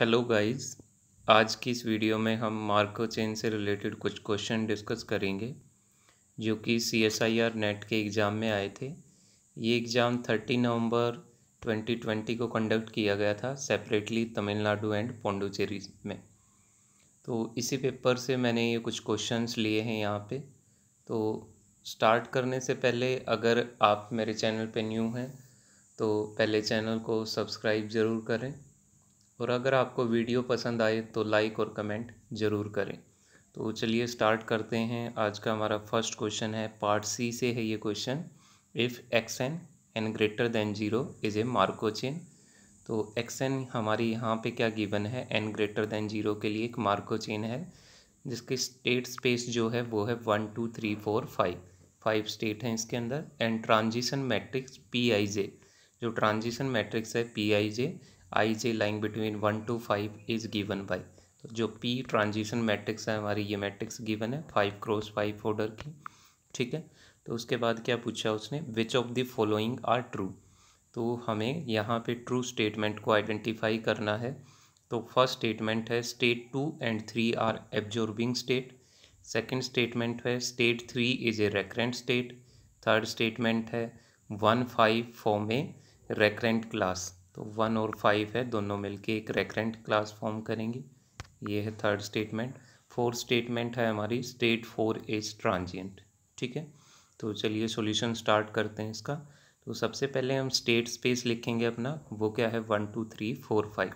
Hello guys. आज की इस वीडियो में हम मार्को चेन से रिलेटेड कुछ क्वेश्चन डिस्कस करेंगे जो कि CSIR नेट के एग्ज़ाम में आए थे। ये एग्ज़ाम 30 नवंबर 2020 को कंडक्ट किया गया था सेपरेटली तमिलनाडु एंड पौंडुचेरी में। तो इसी पेपर से मैंने ये कुछ क्वेश्चंस लिए हैं यहाँ पे। तो स्टार्ट करने से पहले अगर आप मेरे चैनल पे न्यू हैं तो पहले चैनल को सब्सक्राइब ज़रूर करें और अगर आपको वीडियो पसंद आए तो लाइक और कमेंट ज़रूर करें। तो चलिए स्टार्ट करते हैं। आज का हमारा फर्स्ट क्वेश्चन है, पार्ट सी से है ये क्वेश्चन। If X N greater than 0 is a Markov chain. तो एक्स एन हमारी यहाँ पे क्या गिवन है, एन ग्रेटर देन 0 के लिए एक मार्को चेन है जिसकी स्टेट स्पेस जो है वो है 1 2 3 4 5 स्टेट हैं इसके अंदर। एंड ट्रांजिशन मैट्रिक्स PIJ, जो ट्रांजिशन मैट्रिक्स है PIJ IJ lying between 1 to 5 is given by. तो जो P ट्रांजिशन मैट्रिक्स है हमारी, ये मैट्रिक्स गिवन है 5x5 ऑर्डर की। ठीक है, तो उसके बाद क्या पूछा उसने, which of the following are true. तो हमें यहाँ पे ट्रू स्टेटमेंट को आइडेंटिफाई करना है। तो फर्स्ट स्टेटमेंट है state 2 and 3 are absorbing state. Second statement है state 3 is a recurrent state. Third statement है 1 5 फॉर्म ए रेकरेंट क्लास। तो 1 और 5 है, दोनों मिलके एक रेकरेंट क्लास फॉर्म करेंगे। ये है थर्ड स्टेटमेंट। फोर्थ स्टेटमेंट है हमारी स्टेट 4 इज ट्रांजिएंट। ठीक है, तो चलिए सॉल्यूशन स्टार्ट करते हैं इसका। तो सबसे पहले हम स्टेट स्पेस लिखेंगे अपना, वो क्या है 1 2 3 4 5।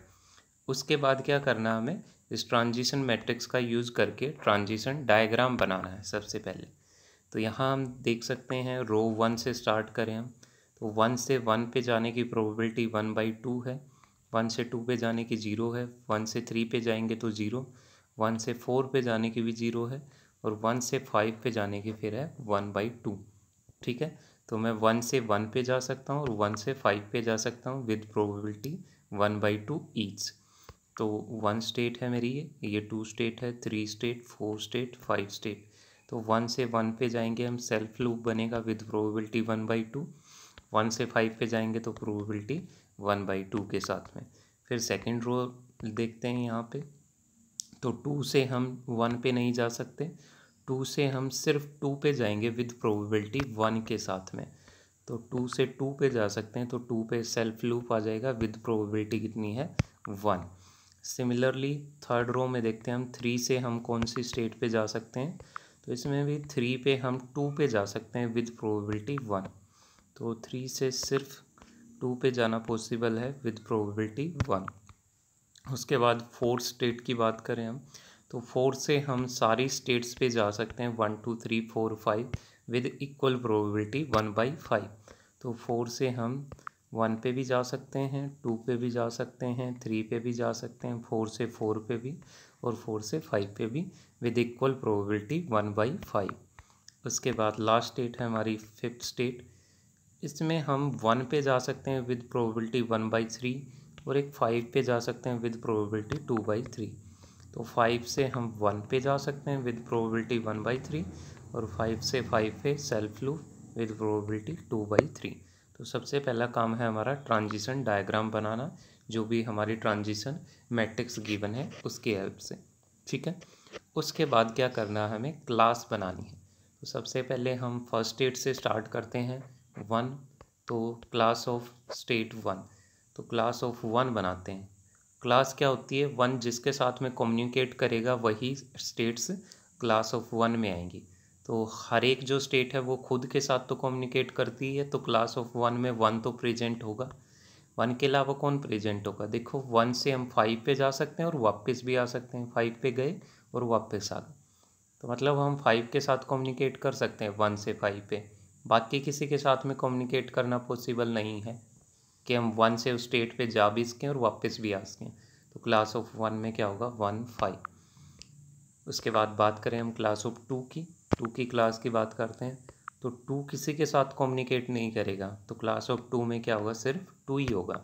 उसके बाद क्या करना है, हमें इस ट्रांजिशन मैट्रिक्स का यूज़ करके ट्रांजिशन डायग्राम बनाना है सबसे पहले। तो यहाँ हम देख सकते हैं रो 1 से स्टार्ट करें हम, तो 1 से 1 पे जाने की प्रोबेबिलिटी 1/2 है। 1 से 2 पे जाने की 0 है। 1 से 3 पे जाएंगे तो 0। 1 से 4 पे जाने की भी 0 है। और 1 से 5 पे जाने की फिर है 1/2। ठीक है, तो मैं 1 से 1 पे जा सकता हूँ और 1 से 5 पे जा सकता हूँ विद प्रोबेबिलिटी 1/2 ईच। तो 1 स्टेट है मेरी, ये 2 स्टेट है, 3 स्टेट, 4 स्टेट, 5 स्टेट। तो 1 से 1 पे जाएंगे हम, सेल्फ लूप बनेगा विद प्रोबेबिलिटी 1/2। 1 से 5 पे जाएंगे तो प्रोबेबिलिटी 1/2 के साथ में। फिर सेकंड रो देखते हैं यहाँ पे। तो 2 से हम 1 पे नहीं जा सकते, 2 से हम सिर्फ 2 पे जाएंगे विद प्रोबेबिलिटी 1 के साथ में। तो 2 से 2 पे जा सकते हैं, तो 2 पे सेल्फ लूप आ जाएगा विद प्रोबेबिलिटी कितनी है 1। सिमिलरली थर्ड रो में देखते हैं हम, 3 से हम कौन सी स्टेट पे जा सकते हैं। तो इसमें भी 3 पे हम 2 पे जा सकते हैं विद प्रोबेबिलिटी 1। तो 3 से सिर्फ 2 पे जाना पॉसिबल है विद प्रोबेबिलिटी 1। उसके बाद फोर्थ स्टेट की बात करें हम, तो 4 से हम सारी स्टेट्स पे जा सकते हैं 1 2 3 4 5 विद इक्वल प्रोबेबिलिटी 1/5। तो 4 से हम 1 पे भी जा सकते हैं, 2 पे भी जा सकते हैं, 3 पे भी जा सकते हैं, 4 से 4 पे भी और 4 से 5 पे भी विद इक्वल प्रोबेबिलिटी 1/5। उसके बाद लास्ट स्टेट है हमारी फिफ्थ स्टेट। इसमें हम 1 पे जा सकते हैं विद प्रोबेबिलिटी 1/3 और एक 5 पे जा सकते हैं विद प्रोबेबिलिटी 2/3। तो 5 से हम 1 पे जा सकते हैं विद प्रोबेबिलिटी 1/3 और 5 से 5 पे सेल्फ लूप विद प्रोबेबिलिटी 2/3। तो सबसे पहला काम है हमारा ट्रांजिशन डायग्राम बनाना, जो भी हमारी ट्रांजिशन मैट्रिक्स गिवन है उसकी हेल्प से। ठीक है, उसके बाद क्या करना है, हमें क्लास बनानी है। तो सबसे पहले हम फर्स्ट स्टेट से स्टार्ट करते हैं 1। तो क्लास ऑफ स्टेट 1, तो क्लास ऑफ 1 बनाते हैं। क्लास क्या होती है, 1 जिसके साथ में कम्युनिकेट करेगा वही स्टेट्स क्लास ऑफ 1 में आएंगी। तो हर एक जो स्टेट है वो खुद के साथ तो कम्युनिकेट करती है, तो क्लास ऑफ 1 में 1 तो प्रेजेंट होगा। 1 के अलावा कौन प्रेजेंट होगा, देखो 1 से हम 5 पे जा सकते हैं और वापस भी आ सकते हैं, 5 पे गए और वापस आ गए। तो मतलब हम 5 के साथ कम्युनिकेट कर सकते हैं 1 से 5 पे, बाकी किसी के साथ में कम्युनिकेट करना पॉसिबल नहीं है कि हम 1 से उस स्टेट पे जा भी सकें और वापस भी आ सकें। तो क्लास ऑफ 1 में क्या होगा 1 5। उसके बाद बात करें हम क्लास ऑफ 2 की, 2 की क्लास की बात करते हैं। तो 2 किसी के साथ कम्युनिकेट नहीं करेगा, तो क्लास ऑफ 2 में क्या होगा, सिर्फ 2 ही होगा।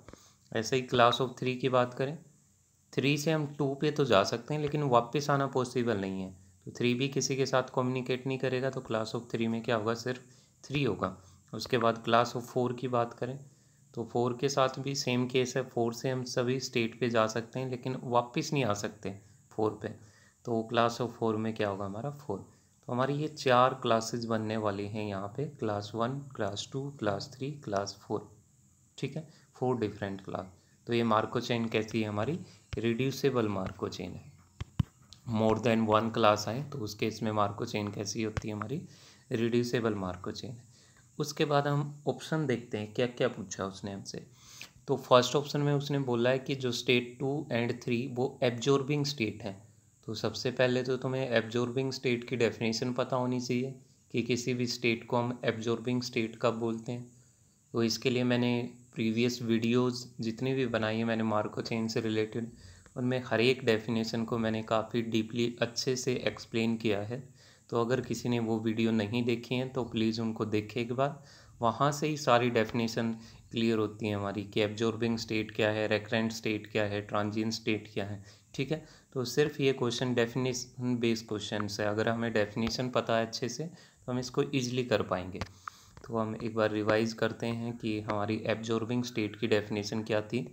ऐसे ही क्लास ऑफ 3 की बात करें, 3 से हम 2 पे तो जा सकते हैं लेकिन वापस आना पॉसिबल नहीं है, तो 3 भी किसी के साथ कम्युनिकेट नहीं करेगा, तो क्लास ऑफ 3 में क्या होगा, सिर्फ 3 होगा। उसके बाद क्लास ऑफ 4 की बात करें, तो 4 के साथ भी सेम केस है, 4 से हम सभी स्टेट पे जा सकते हैं लेकिन वापस नहीं आ सकते 4 पे। तो क्लास ऑफ 4 में क्या होगा हमारा 4। तो हमारी ये 4 क्लासेस बनने वाली हैं यहाँ पे, क्लास 1, क्लास 2, क्लास 3, क्लास 4। ठीक है, 4 डिफरेंट क्लास। तो ये मार्को चेन कैसी है हमारी, रिड्यूसेबल मार्को चेन है। मोर देन 1 क्लास आए तो उस केस में मार्को चेन कैसी होती है हमारी, रिड्यूसेबल मार्को चेन है। उसके बाद हम ऑप्शन देखते हैं क्या क्या पूछा उसने हमसे। तो फर्स्ट ऑप्शन में उसने बोला है कि जो स्टेट 2 एंड 3 वो एब्जॉर्बिंग स्टेट है। तो सबसे पहले तो तुम्हें एब्जॉर्बिंग स्टेट की डेफिनेशन पता होनी चाहिए कि किसी भी स्टेट को हम एब्जॉर्बिंग स्टेट कब बोलते हैं। तो इसके लिए मैंने प्रीवियस वीडियोस जितनी भी बनाई है मैंने मार्को चेन से रिलेटेड, उनमें हर एक डेफिनेशन को मैंने काफ़ी डीपली अच्छे से एक्सप्लेन किया है। तो अगर किसी ने वो वीडियो नहीं देखी है तो प्लीज़ उनको देखें एक बार, वहाँ से ही सारी डेफिनेशन क्लियर होती है हमारी कि एब्जॉर्बिंग स्टेट क्या है, रेकरेंट स्टेट क्या है, ट्रांजिएंट स्टेट क्या है। ठीक है, तो सिर्फ ये क्वेश्चन डेफिनेशन बेस्ड क्वेश्चन है, अगर हमें डेफिनेशन पता है अच्छे से तो हम इसको ईजिली कर पाएंगे। तो हम एक बार रिवाइज करते हैं कि हमारी एब्जॉर्बिंग स्टेट की डेफिनेशन क्या थी।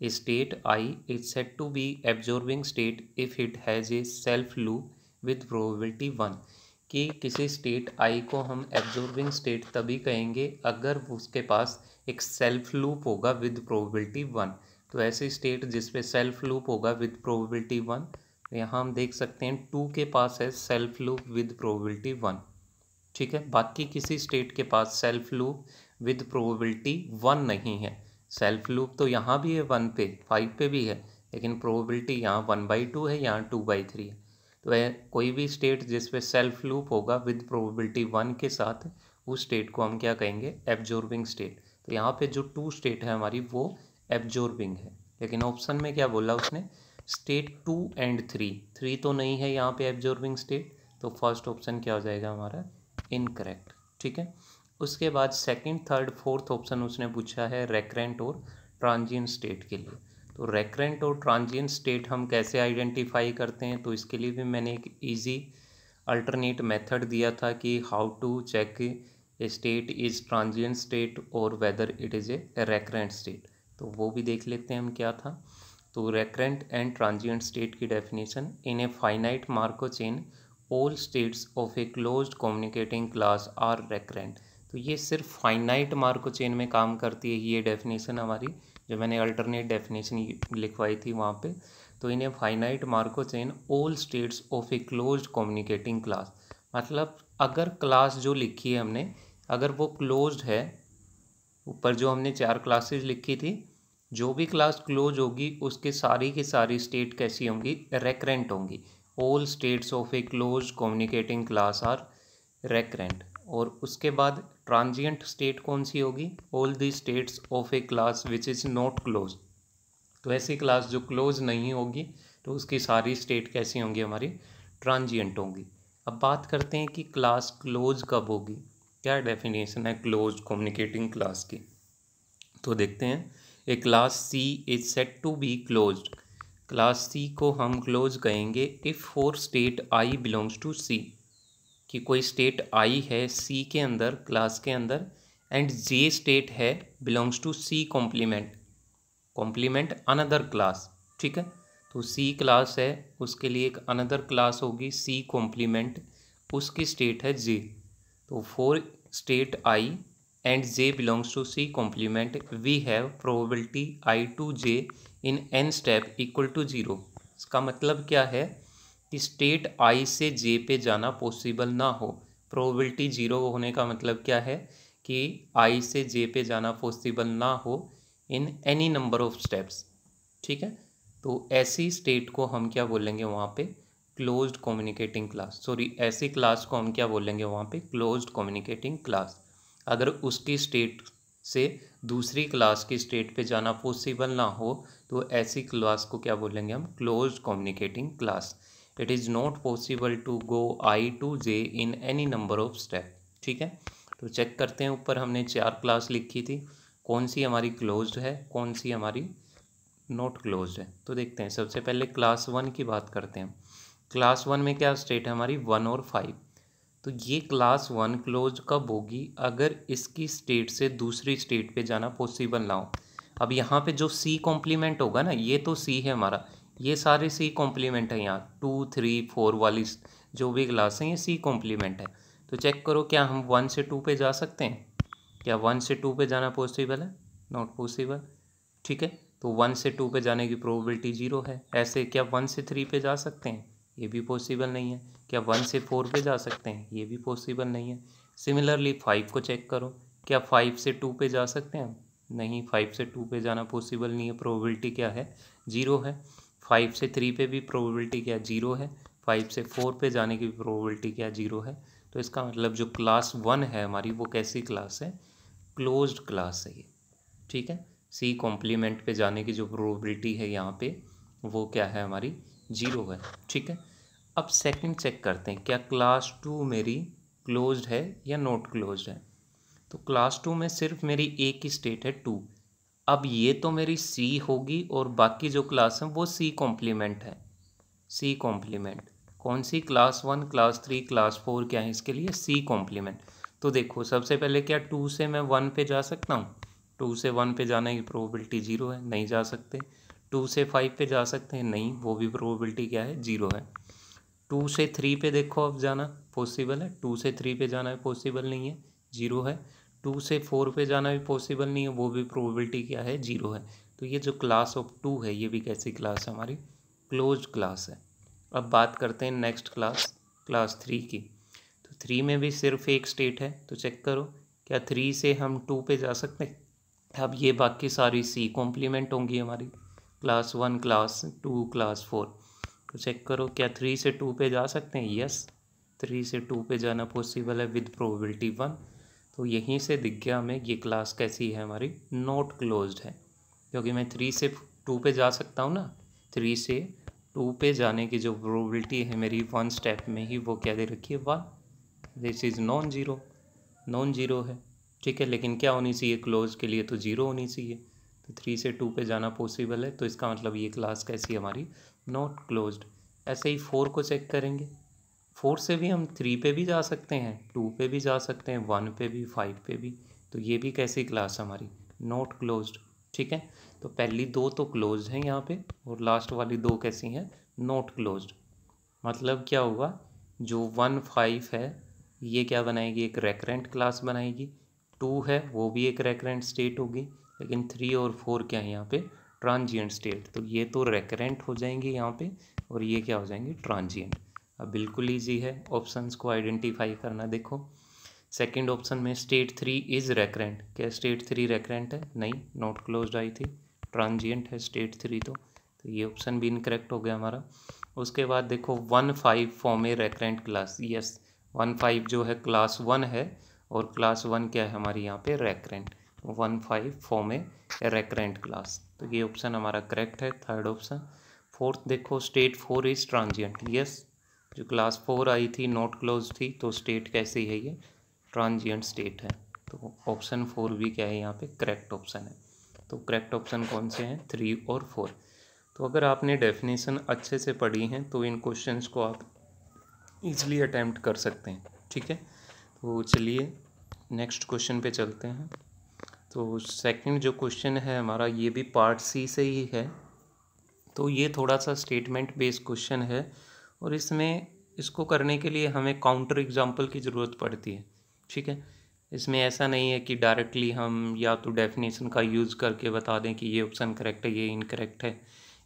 A state I is said to be absorbing state if it has a self loop with probability 1। कि किसी स्टेट आई को हम एब्जॉर्बिंग स्टेट तभी कहेंगे अगर उसके पास एक सेल्फ लूप होगा विद प्रोबेबिलिटी 1। तो ऐसी स्टेट जिसपे सेल्फ लूप होगा विद प्रोबेबिलिटी 1, तो यहाँ हम देख सकते हैं 2 के पास है सेल्फ लूप विद प्रोबेबिलिटी 1। ठीक है, बाकी किसी स्टेट के पास सेल्फ लूप विद प्रोबेबिलिटी 1 नहीं है। सेल्फ लूप तो यहाँ भी है 1 पे, 5 पे भी है, लेकिन प्रोबेबिलिटी यहाँ 1/2 है, यहाँ 2/3 है। तो कोई भी स्टेट जिस पे सेल्फ लूप होगा विद प्रोबेबिलिटी 1 के साथ, उस स्टेट को हम क्या कहेंगे, एब्जॉर्बिंग स्टेट। तो यहाँ पे जो 2 स्टेट है हमारी वो एब्जॉर्बिंग है। लेकिन ऑप्शन में क्या बोला उसने, स्टेट 2 एंड 3 तो नहीं है यहाँ पे एब्जॉर्बिंग स्टेट। तो फर्स्ट ऑप्शन क्या हो जाएगा हमारा, इनकरेक्ट। ठीक है, उसके बाद सेकंड, थर्ड, फोर्थ ऑप्शन उसने पूछा है रेकरेंट और ट्रांजिएंट स्टेट के लिए। तो रेकरेंट और ट्रांजिएंट स्टेट हम कैसे आइडेंटिफाई करते हैं, तो इसके लिए भी मैंने एक इजी अल्टरनेट मेथड दिया था कि how to check a state is transient state और whether it is a recurrent state. तो वो भी देख लेते हैं हम क्या था। तो रेकरेंट एंड ट्रांजिएंट स्टेट की definition, in a finite Markov chain all states of a closed communicating class are recurrent. तो ये सिर्फ फाइनाइट मार्को चेन में काम करती है ये डेफिनेशन हमारी, जो मैंने अल्टरनेट डेफिनेशन लिखवाई थी वहाँ पे। तो इन्हें finite Markov chain all states of a closed communicating class, मतलब अगर क्लास जो लिखी है हमने अगर वो क्लोज्ड है, ऊपर जो हमने 4 क्लासेस लिखी थी, जो भी क्लास क्लोज होगी उसके सारी की सारी स्टेट कैसी होंगी, रेकरेंट होंगी। All states of a close communicating class are recurrent. और उसके बाद ट्रांजिएंट स्टेट कौन सी होगी, all the states of a class which is not close. तो ऐसी क्लास जो क्लोज नहीं होगी तो उसकी सारी स्टेट कैसी होंगी हमारी, ट्रांजिएंट होंगी। अब बात करते हैं कि क्लास क्लोज कब होगी, क्या डेफिनेशन है क्लोज कम्युनिकेटिंग क्लास की। तो देखते हैं, a class C is set to be closed. Class C को हम क्लोज कहेंगे if for state I belongs to C, कि कोई स्टेट आई है सी के अंदर, क्लास के अंदर, एंड जे स्टेट है belongs to C complement another class. ठीक है, तो सी क्लास है उसके लिए एक अनदर क्लास होगी सी कॉम्प्लीमेंट, उसकी स्टेट है जे। तो for state I and J belongs to C complement we have probability I to J in N step equal to 0। इसका मतलब क्या है कि स्टेट आई से जे पे जाना पॉसिबल ना हो। प्रोबेबिलिटी 0 होने का मतलब क्या है कि आई से जे पे जाना पॉसिबल ना हो इन एनी नंबर ऑफ स्टेप्स। ठीक है, तो ऐसी स्टेट को हम क्या बोलेंगे वहाँ पे, क्लोज्ड कम्युनिकेटिंग क्लास। सॉरी, ऐसी क्लास को हम क्या बोलेंगे वहाँ पे, क्लोज्ड कम्युनिकेटिंग क्लास। अगर उसकी स्टेट से दूसरी क्लास की स्टेट पे जाना पॉसिबल ना हो तो ऐसी क्लास को क्या बोलेंगे हम, closed communicating class. It is not possible to go I to J in any number of step. ठीक है, तो चेक करते हैं, ऊपर हमने 4 क्लास लिखी थी, कौन सी हमारी क्लोज्ड है, कौन सी हमारी नॉट क्लोज्ड है। तो देखते हैं, सबसे पहले क्लास 1 की बात करते हैं। क्लास 1 में क्या स्टेट है हमारी, 1 और 5। तो ये क्लास 1 क्लोज कब होगी? अगर इसकी स्टेट से दूसरी स्टेट पे जाना पॉसिबल ना हो। अब यहाँ पे जो सी कॉम्प्लीमेंट होगा ना, ये तो सी है हमारा, ये सारे सी कॉम्प्लीमेंट है यहाँ 2 3 4 वाली जो भी क्लास हैं ये सी कॉम्प्लीमेंट है। तो चेक करो क्या हम 1 से 2 पे जा सकते हैं? क्या 1 से 2 पे जाना पॉसिबल है? Not possible. ठीक है, तो 1 से 2 पे जाने की प्रोबेबिलिटी 0 है। ऐसे क्या 1 से 3 पे जा सकते हैं? ये भी पॉसिबल नहीं है। क्या 1 से 4 पे जा सकते हैं? ये भी पॉसिबल नहीं है। सिमिलरली 5 को चेक करो, क्या 5 से 2 पे जा सकते हैं? नहीं, 5 से 2 पे जाना पॉसिबल नहीं है। प्रोबेबिलिटी क्या है? 0 है। 5 से 3 पे भी प्रोबेबिलिटी क्या? 0 है। 5 से 4 पे जाने की प्रोबेबिलिटी क्या? 0 है। तो इसका मतलब जो क्लास 1 है हमारी, वो कैसी क्लास है? क्लोज्ड क्लास है ये। ठीक है, सी कॉम्प्लीमेंट पे जाने की जो प्रोबेबिलिटी है यहाँ पे, वो क्या है हमारी? 0 है। ठीक है, अब सेकंड चेक करते हैं, क्या क्लास 2 मेरी क्लोज्ड है या नॉट क्लोज्ड है? तो क्लास 2 में सिर्फ मेरी एक ही स्टेट है 2। अब ये तो मेरी सी होगी और बाकी जो क्लास हैं वो सी कॉम्प्लीमेंट है। सी कॉम्प्लीमेंट कौन सी? क्लास 1 क्लास 3 क्लास 4 क्या है इसके लिए? C complement. तो देखो सबसे पहले क्या 2 से मैं 1 पे जा सकता हूँ? 2 से 1 पे जाने की प्रोबेबिलिटी 0 है, नहीं जा सकते। 2 से 5 पे जा सकते हैं? नहीं, वो भी प्रोबेबिलिटी क्या है? 0 है। 2 से 3 पे देखो अब जाना पॉसिबल है? 2 से 3 पे जाना भी पॉसिबल नहीं है, 0 है। 2 से 4 पे जाना भी पॉसिबल नहीं है, वो भी प्रोबेबिलिटी क्या है? 0 है। तो ये जो क्लास ऑफ 2 है ये भी कैसी क्लास है हमारी? क्लोज्ड क्लास है। अब बात करते हैं नेक्स्ट क्लास, क्लास 3 की। तो 3 में भी सिर्फ एक स्टेट है, तो चेक करो क्या 3 से हम 2 पे जा सकते हैं? अब ये बाकी सारी सी कॉम्प्लीमेंट होंगी हमारी, क्लास 1 क्लास 2 क्लास 4। तो चेक करो क्या 3 से 2 पे जा सकते हैं? यस, 3 से 2 पे जाना पॉसिबल है विद प्रोबेबिलिटी 1। तो यहीं से दिख गया हमें ये क्लास कैसी है हमारी? नॉट क्लोज्ड है, क्योंकि मैं 3 से 2 पे जा सकता हूँ ना। 3 से 2 पे जाने की जो प्रोबेबिलिटी है मेरी 1 स्टेप में ही, वो क्या दे रखी है? 1। This is non zero, non zero है। ठीक है, लेकिन क्या होनी चाहिए? क्लोज के लिए तो 0 होनी चाहिए। तो 3 से 2 पे जाना पॉसिबल है, तो इसका मतलब ये क्लास कैसी है हमारी? Not closed. ऐसे ही 4 को चेक करेंगे। 4 से भी हम 3 पे भी जा सकते हैं, 2 पे भी जा सकते हैं, 1 पे भी, 5 पे भी। तो ये भी कैसी क्लास हमारी? Not closed. ठीक है, तो पहली दो तो क्लोज हैं यहाँ पे, और लास्ट वाली दो कैसी हैं? Not closed. मतलब क्या हुआ? जो 1 5 है ये क्या बनाएगी? एक रेकरेंट क्लास बनाएगी। 2 है वो भी एक रेकरेंट स्टेट होगी, लेकिन 3 और 4 क्या है यहाँ पे? Transient state. तो ये तो रेकरेंट हो जाएंगी यहाँ पे, और ये क्या हो जाएंगे? ट्रांजिएंट। अब बिल्कुल ईजी है ऑप्शंस को आइडेंटिफाई करना। देखो सेकंड ऑप्शन में स्टेट 3 इज़ रेकरेंट। क्या स्टेट 3 रेकरेंट है? नहीं, नॉट क्लोज्ड आई थी, ट्रांजिएंट है स्टेट 3। तो ये ऑप्शन भी इनकरेक्ट हो गया हमारा। उसके बाद देखो 1 5 फॉर्म ए रेकरेंट क्लास। यस, 1 5 जो है क्लास 1 है, और क्लास 1 क्या है हमारी यहाँ पे? रेकरेंट। 1 5 फॉर्म ए रेकरेंट क्लास। तो ये ऑप्शन हमारा करेक्ट है, थर्ड ऑप्शन। फोर्थ देखो स्टेट 4 इज ट्रांजिएंट। यस, जो क्लास 4 आई थी नॉट क्लोज थी, तो स्टेट कैसी है? ये ट्रांजिएंट स्टेट है। तो ऑप्शन 4 भी क्या है यहाँ पे? करेक्ट ऑप्शन है। तो करेक्ट ऑप्शन कौन से हैं? 3 और 4। तो अगर आपने डेफिनेशन अच्छे से पढ़ी हैं तो इन क्वेश्चंस को आप इजीली अटैम्प्ट कर सकते हैं। ठीक है, तो चलिए नेक्स्ट क्वेश्चन पे चलते हैं। तो सेकंड जो क्वेश्चन है हमारा, ये भी पार्ट सी से ही है। तो ये थोड़ा सा स्टेटमेंट बेस्ड क्वेश्चन है, और इसमें इसको करने के लिए हमें काउंटर एग्जांपल की ज़रूरत पड़ती है। ठीक है, इसमें ऐसा नहीं है कि डायरेक्टली हम या तो डेफिनेशन का यूज़ करके बता दें कि ये ऑप्शन करेक्ट है, ये इनकरेक्ट है,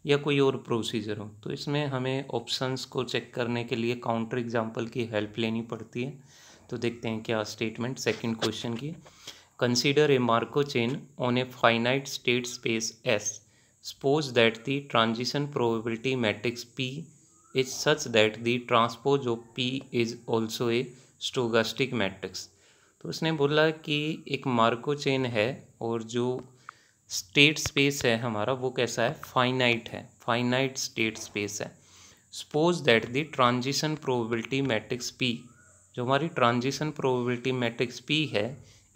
या कोई और प्रोसीजर हो। तो इसमें हमें ऑप्शंस को चेक करने के लिए काउंटर एग्जांपल की हेल्प लेनी पड़ती है। तो देखते हैं क्या स्टेटमेंट सेकंड क्वेश्चन की। Consider a Markov chain on a finite state space S. Suppose that the transition probability matrix P is such that the transpose of P is also a stochastic matrix। तो उसने बोला कि एक Marco chain है, और जो state space है हमारा वो कैसा है? फाइनाइट है, फाइनाइट स्टेट स्पेस है। Suppose that the transition probability matrix P, जो हमारी ट्रांजिशन प्रोबेबिलिटी मैट्रिक्स पी है,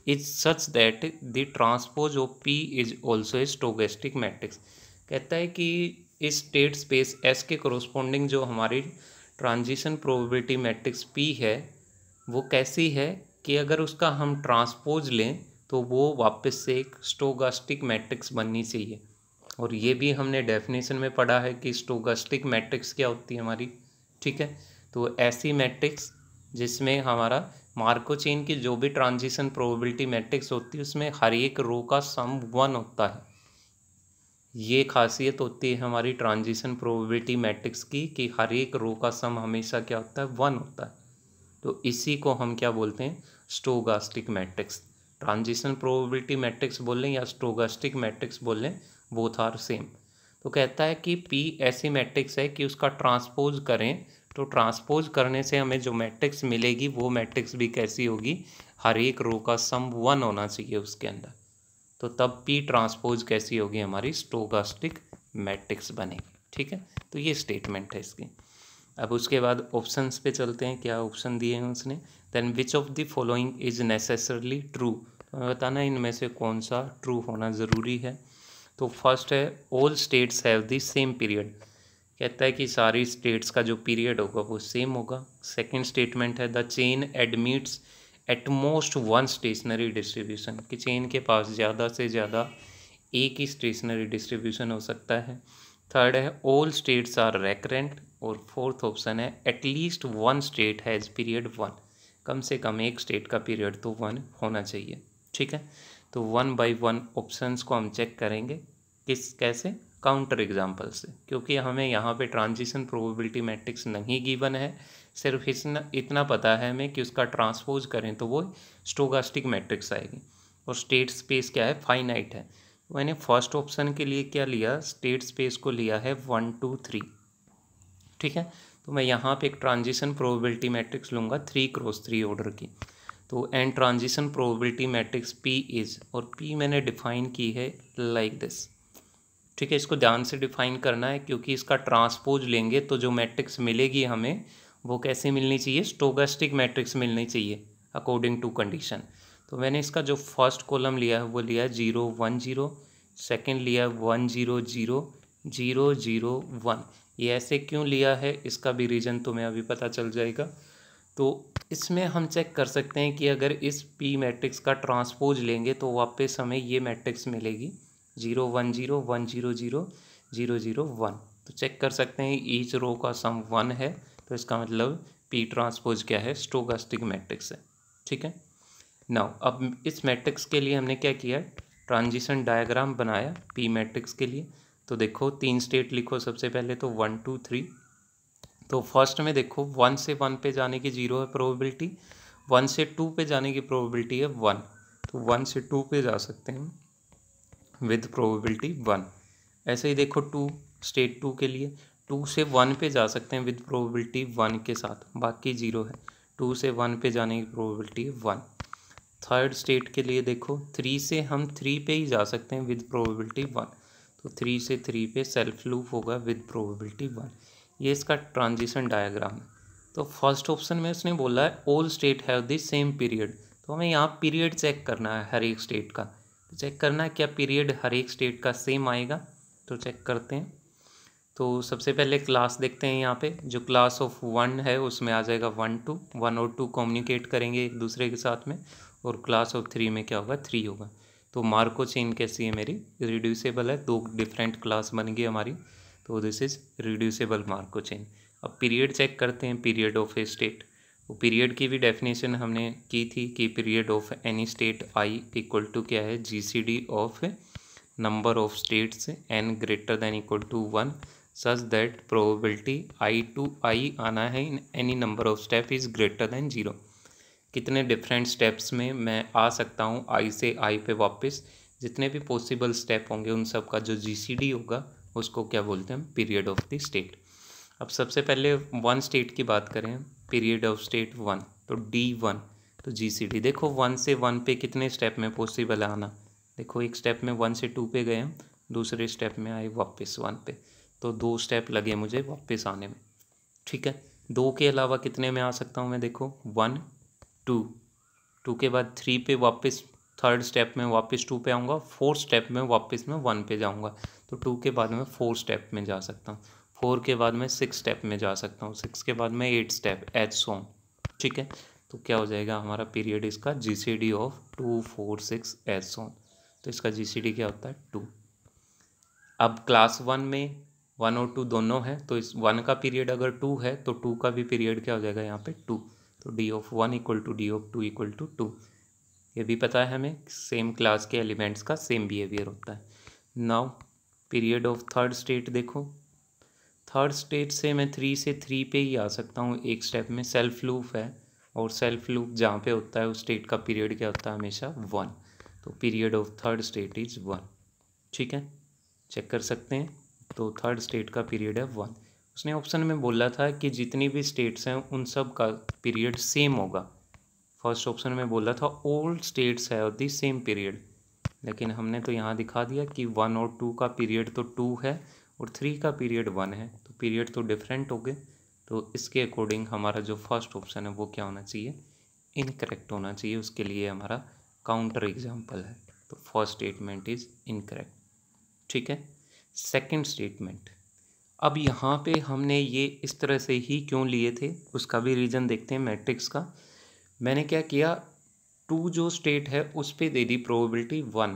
is such that the transpose of P is also a stochastic matrix. कहता है कि इस स्टेट स्पेस एस के कोरोस्पोंडिंग जो हमारी ट्रांजिशन प्रोबेबिलिटी मैट्रिक्स पी है, वो कैसी है कि अगर उसका हम ट्रांसपोज लें तो वो वापस से एक स्टोकास्टिक मैट्रिक्स बननी चाहिए। और ये भी हमने डेफिनेशन में पढ़ा है कि स्टोकास्टिक मैट्रिक्स क्या होती है हमारी, ठीक है। तो ऐसी मैट्रिक्स जिसमें हमारा मार्को चेन की जो भी ट्रांजिशन प्रोबेबिलिटी मैट्रिक्स होती है उसमें हर एक रो का सम 1 होता है। ये खासियत होती है हमारी ट्रांजिशन प्रोबेबिलिटी मैट्रिक्स की कि हर एक रो का सम हमेशा क्या होता है, 1 होता है। तो इसी को हम क्या बोलते हैं, stochastic matrix. Transition probability matrix बोल लें या स्टोकास्टिक मैट्रिक्स बोल लें, बोथ आर सेम। तो कहता है कि P ऐसी मैट्रिक्स है कि उसका ट्रांसपोज करें तो ट्रांसपोज करने से हमें जो मैट्रिक्स मिलेगी वो मैट्रिक्स भी कैसी होगी, हर एक रो का सम 1 होना चाहिए उसके अंदर। तो तब P ट्रांसपोज कैसी होगी, हमारी स्टोकास्टिक मैट्रिक्स बनेगी, ठीक है। तो ये स्टेटमेंट है इसकी। अब उसके बाद ऑप्शंस पे चलते हैं, क्या ऑप्शन दिए हैं उसने। Then which of the following is necessarily true, तो बताना इनमें से कौन सा ट्रू होना ज़रूरी है। तो फर्स्ट है all states have the same period, कहता है कि सारी स्टेट्स का जो पीरियड होगा वो सेम होगा। सेकंड स्टेटमेंट है the chain admits at most one stationary distribution, कि चेन के पास ज़्यादा से ज़्यादा एक ही स्टेशनरी डिस्ट्रीब्यूशन हो सकता है। थर्ड है ऑल स्टेट्स आर रेकरेंट, और फोर्थ ऑप्शन है at least one state has period 1, कम से कम एक स्टेट का पीरियड तो 1 होना चाहिए, ठीक है। तो 1 बाय 1 ऑप्शंस को हम चेक करेंगे, कैसे, काउंटर एग्जाम्पल से, क्योंकि हमें यहाँ पे ट्रांजिशन प्रोबेबिलिटी मैट्रिक्स नहीं गिवन है, सिर्फ इतना पता है हमें कि उसका ट्रांसपोज करें तो वो स्टोकास्टिक मैट्रिक्स आएगी। और स्टेट स्पेस क्या है, फाइनाइट है। मैंने फर्स्ट ऑप्शन के लिए क्या लिया, स्टेट स्पेस को लिया है 1 2 3, ठीक है। तो मैं यहाँ पे एक ट्रांजिशन प्रोबेबिलिटी मैट्रिक्स लूँगा 3x3 ऑर्डर की। तो and transition probability matrix P is, और P मैंने डिफाइन की है लाइक दिस, ठीक है। इसको ध्यान से डिफाइन करना है क्योंकि इसका ट्रांसपोज लेंगे तो जो मैट्रिक्स मिलेगी हमें वो कैसे मिलनी चाहिए, स्टोकास्टिक मैट्रिक्स मिलनी चाहिए अकॉर्डिंग टू कंडीशन। तो मैंने इसका जो फर्स्ट कॉलम लिया है वो लिया है 0 1 0, सेकेंड लिया है 1 0 0 0 0 1। ये ऐसे क्यों लिया है इसका भी रीज़न तुम्हें अभी पता चल जाएगा। तो इसमें हम चेक कर सकते हैं कि अगर इस P मैट्रिक्स का ट्रांसपोज लेंगे तो वापस हमें ये मैट्रिक्स मिलेगी 0 1 0 1 0 0 0 0 1। तो चेक कर सकते हैं ईच रो का सम 1 है, तो इसका मतलब P ट्रांसपोज क्या है, स्टोकास्टिक मैट्रिक्स है, ठीक है। नाउ अब इस मैट्रिक्स के लिए हमने क्या किया, ट्रांजिशन डायग्राम बनाया P मैट्रिक्स के लिए। तो देखो 3 स्टेट लिखो सबसे पहले, तो 1 2 3। तो फर्स्ट में देखो 1 से 1 पे जाने की 0 है प्रोबेबिलिटी, 1 से 2 पे जाने की प्रोबेबिलिटी है 1। तो 1 से 2 पे जा सकते हैं विद प्रोबेबिलिटी 1। ऐसे ही देखो 2 स्टेट 2 के लिए 2 से 1 पे जा सकते हैं विद प्रोबेबिलिटी 1 के साथ, बाकी 0 है। 2 से 1 पे जाने की प्रोबेबिलिटी 1। थर्ड स्टेट के लिए देखो 3 से हम 3 पे ही जा सकते हैं विद प्रोबेबिलिटी 1। तो 3 से 3 पे सेल्फ लूप होगा विद प्रोबेबिलिटी 1। ये इसका ट्रांजिशन डायग्राम है। तो फर्स्ट ऑप्शन में उसने बोला है all state have the same period, तो हमें यहाँ पीरियड चेक करना है हर एक स्टेट का। तो चेक करना है क्या पीरियड हर एक स्टेट का सेम आएगा, तो चेक करते हैं। तो सबसे पहले क्लास देखते हैं, यहाँ पे जो क्लास ऑफ 1 है उसमें आ जाएगा 1 2, 1 और 2 कम्युनिकेट करेंगे एक दूसरे के साथ में, और क्लास ऑफ 3 में क्या होगा, 3 होगा। तो मार्को चेन कैसी है मेरी, रिड्यूसेबल है, 2 डिफरेंट क्लास बन गई हमारी, तो this is reducible Markov chain. अब पीरियड चेक करते हैं, पीरियड ऑफ ए स्टेट। तो पीरियड की भी डेफिनेशन हमने की थी कि period of any state I equal to क्या है, GCD of number of states n greater than equal to 1 such that probability I to I आना है in any number of step is greater than 0। कितने different steps में मैं आ सकता हूँ I से I पे वापस, जितने भी पॉसिबल स्टेप होंगे उन सब का जो GCD होगा उसको क्या बोलते हैं, पीरियड ऑफ द स्टेट। अब सबसे पहले 1 स्टेट की बात करें, पीरियड ऑफ स्टेट 1, तो D1, तो GCD देखो 1 से 1 पे कितने स्टेप में पॉसिबल है आना, देखो एक स्टेप में 1 से 2 पे गए हम, दूसरे स्टेप में आए वापस 1 पे, तो 2 स्टेप लगे मुझे वापस आने में, ठीक है। 2 के अलावा कितने में आ सकता हूँ मैं, देखो 1 2, 2 के बाद 3 पे वापस, थर्ड स्टेप में वापस 2 पे आऊँगा, फोर्थ स्टेप में वापस मैं 1 पे जाऊँगा, तो 2 के बाद मैं 4 स्टेप में जा सकता हूँ, 4 के बाद मैं 6 स्टेप में जा सकता हूँ, 6 के बाद मैं 8 स्टेप एज सो, ठीक है। तो क्या हो जाएगा हमारा पीरियड इसका GCD ऑफ 2, 4, 6 एज ऑन। तो इसका GCD क्या होता है 2। अब क्लास 1 में 1 और 2 दोनों है, तो इस 1 का पीरियड अगर 2 है तो 2 का भी पीरियड क्या हो जाएगा यहाँ पे 2। तो D of 1 equal to D of 2 equal to 2। ये भी पता है हमें, सेम क्लास के एलिमेंट्स का सेम बिहेवियर होता है। Now period of third state देखो, थर्ड स्टेट से मैं 3 से 3 पे ही आ सकता हूँ एक स्टेप में। सेल्फ लूप है और सेल्फ लूप जहाँ पे होता है उस स्टेट का पीरियड क्या होता है हमेशा 1। तो period of third state is 1। ठीक है, चेक कर सकते हैं। तो थर्ड स्टेट का पीरियड है 1। उसने ऑप्शन में बोला था कि जितनी भी स्टेट्स हैं उन सब का पीरियड सेम होगा। फर्स्ट ऑप्शन में बोला था all states have the same period, लेकिन हमने तो यहाँ दिखा दिया कि 1 और 2 का पीरियड तो 2 है और 3 का पीरियड 1 है, तो पीरियड तो डिफरेंट हो गए। तो इसके अकॉर्डिंग हमारा जो फर्स्ट ऑप्शन है वो क्या होना चाहिए, इनकरेक्ट होना चाहिए। उसके लिए हमारा काउंटर एग्जाम्पल है, तो फर्स्ट स्टेटमेंट इज इनकरेक्ट। ठीक है, सेकंड स्टेटमेंट। अब यहाँ पे हमने ये इस तरह से ही क्यों लिए थे उसका भी रीज़न देखते हैं मैट्रिक्स का। मैंने क्या किया, 2 जो स्टेट है उस पे दे दी प्रोबेबिलिटी 1।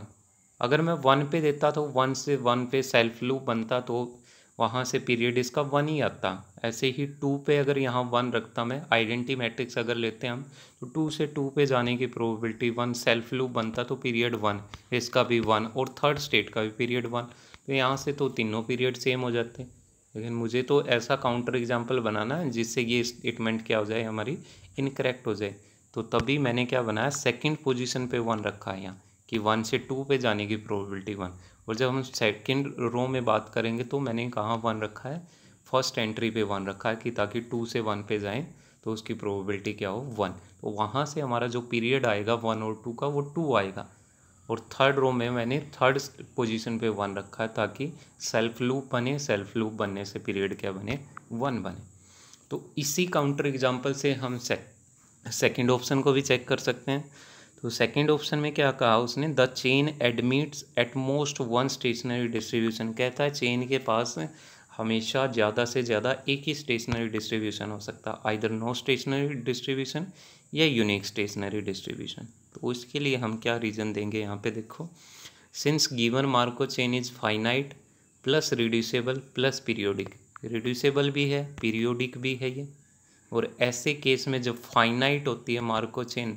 अगर मैं 1 पे देता तो 1 से 1 पे सेल्फ लूप बनता, तो वहाँ से पीरियड इसका 1 ही आता। ऐसे ही 2 पे अगर यहाँ 1 रखता मैं, आइडेंटिटी मैट्रिक्स अगर लेते हैं हम, तो 2 से 2 पे जाने की प्रोबेबिलिटी 1, सेल्फ लूप बनता तो पीरियड 1, इसका भी 1 और थर्ड स्टेट का भी पीरियड 1। तो यहाँ से तो तीनों पीरियड सेम हो जाते हैं। लेकिन मुझे तो ऐसा काउंटर एग्जाम्पल बनाना है जिससे ये स्टेटमेंट क्या हो जाए हमारी इनकरेक्ट हो जाए। तो तभी मैंने क्या बनाया, सेकंड पोजीशन पे 1 रखा है यहाँ कि 1 से 2 पे जाने की प्रोबेबिलिटी 1। और जब हम सेकंड रो में बात करेंगे तो मैंने कहाँ 1 रखा है, फर्स्ट एंट्री पे 1 रखा है कि ताकि 2 से 1 पे जाएं तो उसकी प्रोबेबिलिटी क्या हो 1। तो वहाँ से हमारा जो पीरियड आएगा 1 और 2 का वो 2 आएगा। और थर्ड रो में मैंने थर्ड पोजीशन पे 1 रखा है ताकि सेल्फ लूप बने, सेल्फ लूप बनने से पीरियड क्या बने 1 बने। तो इसी काउंटर एग्जाम्पल से हम सेकंड ऑप्शन को भी चेक कर सकते हैं। तो सेकंड ऑप्शन में क्या कहा उसने, the chain admits at most 1 stationary distribution. कहता है चेन के पास हमेशा ज़्यादा से ज़्यादा एक ही स्टेशनरी डिस्ट्रीब्यूशन हो सकता है, आइदर नो स्टेशनरी डिस्ट्रीब्यूशन या यूनिक स्टेशनरी डिस्ट्रीब्यूशन। तो इसके लिए हम क्या रीज़न देंगे यहाँ पे देखो, since given Marco chain is finite plus reducible plus periodic. Reducible भी है, पीरियोडिक भी है ये। और ऐसे केस में जब फाइनाइट होती है मार्को चेन,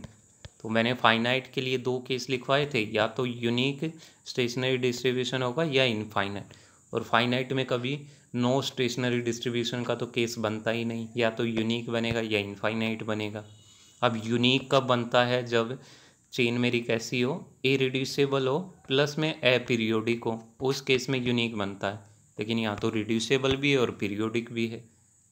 तो मैंने फाइनाइट के लिए 2 केस लिखवाए थे, या तो यूनिक स्टेशनरी डिस्ट्रीब्यूशन होगा या इनफाइनाइट। और फाइनाइट में कभी नो स्टेशनरी डिस्ट्रीब्यूशन का तो केस बनता ही नहीं, या तो यूनिक बनेगा या इनफाइनाइट बनेगा। अब यूनिक कब बनता है, जब चेन मेरी कैसी हो, इरिड्यूसेबल हो प्लस में अपीरियोडिक हो, उस केस में यूनिक बनता है। लेकिन यहाँ तो रिड्यूसेबल भी है और पीरियोडिक भी है,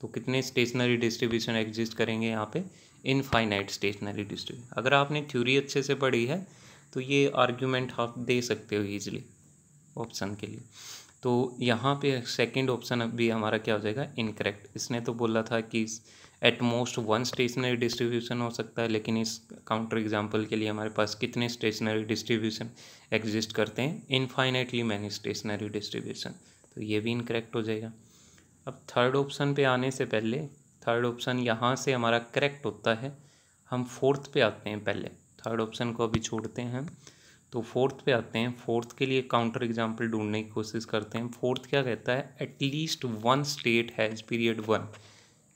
तो कितने स्टेशनरी डिस्ट्रीब्यूशन एग्जिस्ट करेंगे यहाँ पे, इनफाइनाइट स्टेशनरी डिस्ट्रीब्यूशन। अगर आपने थ्योरी अच्छे से पढ़ी है तो ये आर्ग्यूमेंट आप दे सकते हो ईजिली ऑप्शन के लिए। तो यहाँ पे सेकंड ऑप्शन भी हमारा क्या हो जाएगा, इनकरेक्ट। इसने तो बोला था कि एट मोस्ट 1 स्टेशनरी डिस्ट्रीब्यूशन हो सकता है, लेकिन इस काउंटर एग्जाम्पल के लिए हमारे पास कितने स्टेशनरी डिस्ट्रीब्यूशन एग्जिस्ट करते हैं, इनफाइनाइटली मैनी स्टेशनरी डिस्ट्रीब्यूशन। तो ये भी इनकरेक्ट हो जाएगा। अब थर्ड ऑप्शन पे आने से पहले, थर्ड ऑप्शन यहाँ से हमारा करेक्ट होता है, हम फोर्थ पे आते हैं पहले। थर्ड ऑप्शन को अभी छोड़ते हैं हम, तो फोर्थ पे आते हैं। फोर्थ के लिए काउंटर एग्जाम्पल ढूंढने की कोशिश करते हैं। फोर्थ क्या कहता है, एटलीस्ट 1 स्टेट हैज़ पीरियड 1।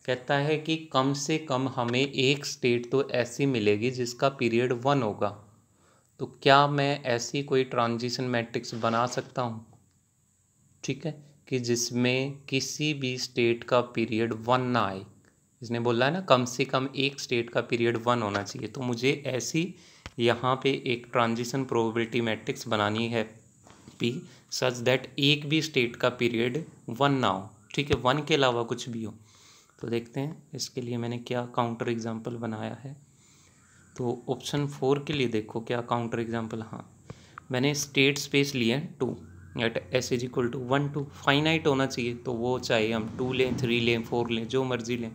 कहता है कि कम से कम हमें एक स्टेट तो ऐसी मिलेगी जिसका पीरियड 1 होगा। तो क्या मैं ऐसी कोई ट्रांजिशन मैट्रिक्स बना सकता हूँ, ठीक है, कि जिसमें किसी भी स्टेट का पीरियड 1 ना आए। इसने बोला है ना कम से कम एक स्टेट का पीरियड 1 होना चाहिए, तो मुझे ऐसी यहाँ पे एक ट्रांजिशन प्रोबेबिलिटी मैट्रिक्स बनानी है पी, सच दैट एक भी स्टेट का पीरियड 1 ना हो, ठीक है, 1 के अलावा कुछ भी हो। तो देखते हैं इसके लिए मैंने क्या काउंटर एग्जाम्पल बनाया है। तो ऑप्शन 4 के लिए देखो क्या काउंटर एग्जाम्पल, हाँ मैंने स्टेट स्पेस लिए 2 at S is equal to 1 2, finite होना चाहिए, तो वो चाहे हम 2 लें 3 लें 4 लें जो मर्जी लें।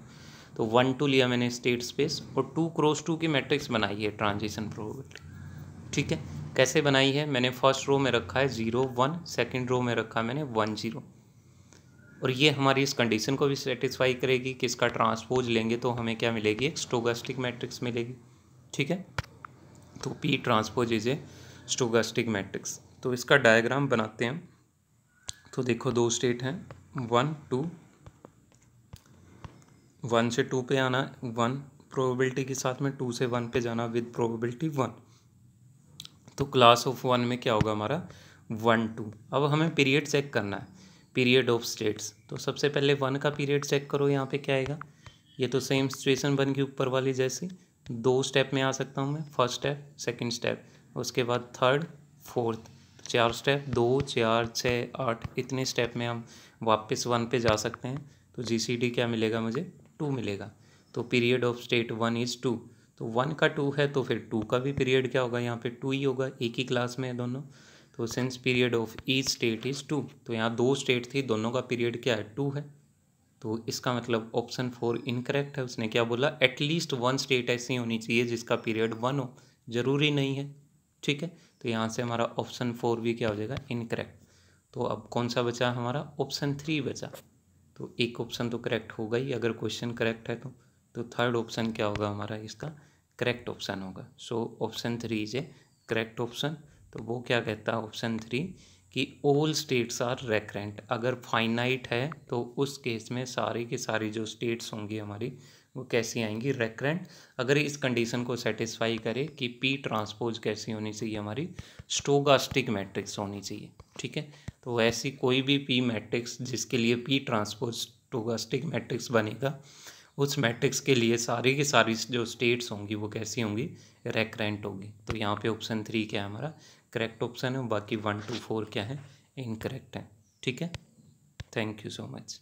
तो 1 2 लिया मैंने स्टेट स्पेस, और 2 क्रॉस 2 की मैट्रिक्स बनाई है ट्रांजिशन प्रोबेबिलिटी। ठीक है, कैसे बनाई है, मैंने फर्स्ट रो में रखा है 0 1, सेकंड रो में रखा है मैंने 1 0। और ये हमारी इस कंडीशन को भी सेटिस्फाई करेगी कि इसका ट्रांसपोज लेंगे तो हमें क्या मिलेगी, एक स्टोकास्टिक मैट्रिक्स मिलेगी। ठीक है, तो P transpose is a stochastic matrix. तो इसका डायग्राम बनाते हैं। तो देखो दो स्टेट हैं 1 2, 1 से 2 पे आना 1 प्रोबेबिलिटी के साथ में, 2 से 1 पे जाना विद प्रोबेबिलिटी 1। तो क्लास ऑफ 1 में क्या होगा हमारा 1 2। अब हमें पीरियड चेक करना है, पीरियड ऑफ स्टेट्स। तो सबसे पहले 1 का पीरियड चेक करो, यहाँ पे क्या आएगा, ये तो सेम सिचुएशन बन गई ऊपर वाली जैसी। 2 स्टेप में आ सकता हूँ मैं, फर्स्ट स्टेप सेकंड स्टेप, उसके बाद थर्ड फोर्थ, 4 स्टेप, 2 4 6 8, इतने स्टेप में हम वापस 1 पे जा सकते हैं। तो GCD क्या मिलेगा मुझे, 2 मिलेगा। तो पीरियड ऑफ स्टेट 1 इज़ 2। तो 1 का 2 है तो फिर 2 का भी पीरियड क्या होगा, यहाँ पे 2 ही होगा, एक ही क्लास में है दोनों। तो since period of each state is 2, तो यहाँ 2 स्टेट थी, दोनों का पीरियड क्या है 2 है। तो इसका मतलब ऑप्शन 4 इनकरेक्ट है। उसने क्या बोला, एटलीस्ट 1 स्टेट ऐसी होनी चाहिए जिसका पीरियड 1 हो, ज़रूरी नहीं है। ठीक है, तो यहाँ से हमारा ऑप्शन 4 भी क्या हो जाएगा, इनकरेक्ट। तो अब कौन सा बचा हमारा, ऑप्शन 3 बचा। तो एक ऑप्शन तो करेक्ट होगा ही अगर क्वेश्चन करेक्ट है तो थर्ड ऑप्शन क्या होगा हमारा, इसका करेक्ट ऑप्शन होगा। So option 3 is A correct option. तो वो क्या कहता है ऑप्शन 3 कि ऑल स्टेट्स आर रेकरेंट। अगर फाइनाइट है तो उस केस में सारी की सारी जो स्टेट्स होंगी हमारी वो कैसी आएंगी, रेकरेंट। अगर इस कंडीशन को सेटिस्फाई करे कि पी ट्रांसपोज कैसी होनी चाहिए हमारी, स्टोकास्टिक मैट्रिक्स होनी चाहिए। ठीक है, तो ऐसी कोई भी पी मैट्रिक्स जिसके लिए पी ट्रांसपोज स्टोकास्टिक मैट्रिक्स बनेगा, उस मैट्रिक्स के लिए सारी की सारी जो स्टेट्स होंगी वो कैसी होंगी, रेकरेंट होगी। तो यहाँ पे ऑप्शन 3 क्या है हमारा करेक्ट ऑप्शन है, बाकी 1 2 4 क्या है, इनकरेक्ट है। ठीक है, थैंक यू सो मच।